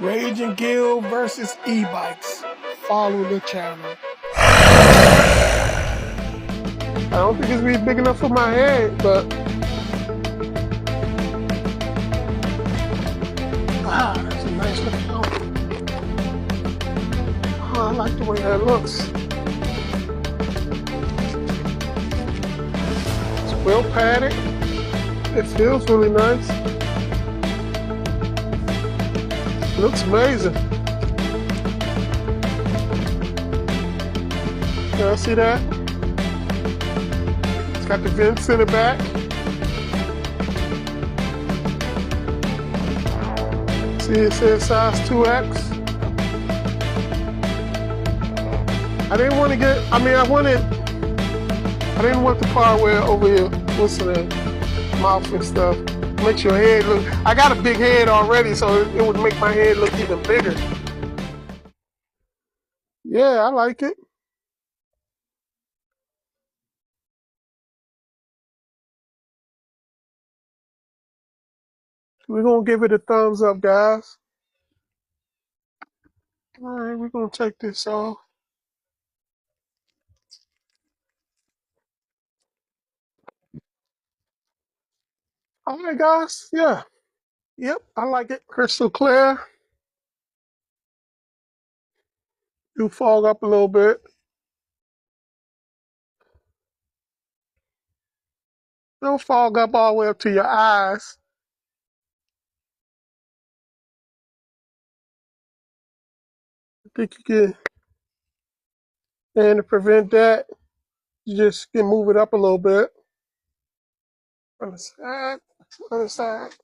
Rage and Gill versus Ebikes. Follow the channel. I don't think it's really big enough for my head, but that's a nice looking helmet. I like the way that looks. It's well padded. It feels really nice. Looks amazing. Y'all see that? It's got the vents in the back. See, it says size 2X. I didn't want to get, I didn't want the part where over here, what's the mouth and stuff. Makes your head look, I got a big head already, so it would make my head look even bigger. Yeah, I like it. We're gonna give it a thumbs up, guys. All right, we're gonna take this off. All right, guys, yeah. Yep, I like it. Crystal clear. Do fog up a little bit. Don't fog up all the way up to your eyes. I think you can, and to prevent that, you just can move it up a little bit. On the side, other side.